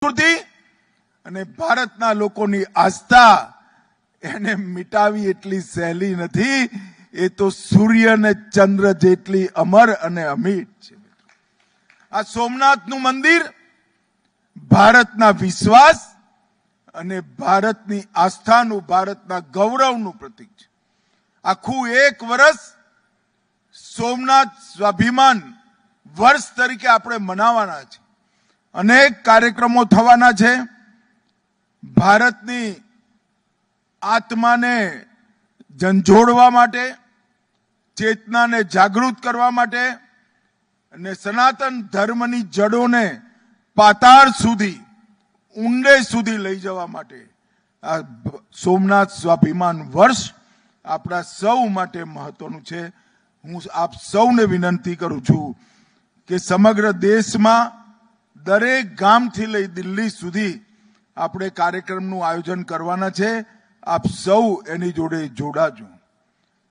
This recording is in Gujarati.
સંસ્કૃતિ અને ભારતના લોકોની આસ્થા એને મિટાવી એટલી સહેલી નથી. એ તો સૂર્ય અને ચંદ્ર જેટલી અમર અને અમિટ છે. આ સોમનાથનું મંદિર ભારતના વિશ્વાસ અને ભારતની આસ્થાનું, ભારતના ગૌરવનું પ્રતીક છે. આખું એક વર્ષ સોમનાથ સ્વાભિમાન વર્ષ તરીકે આપણે મનાવવાના છે. અનેક કાર્યક્રમો થવાના છે. ભારતની આત્માને ઝંઝોડવા માટે, ચેતનાને જાગૃત કરવા માટે અને સનાતન ધર્મની જડોને પાતાળ સુધી, ઊંડે સુધી લઈ જવા માટે આ સોમનાથ સ્વાભિમાન વર્ષ આપણા સૌ માટે મહત્વનું છે. હું આપ સૌને વિનંતી કરું છું કે સમગ્ર દેશમાં દરેક ગામથી લઈ દિલ્હી સુધી આપણે કાર્યક્રમનું આયોજન કરવાના છે. આપ સૌ એની જોડે જોડાજો.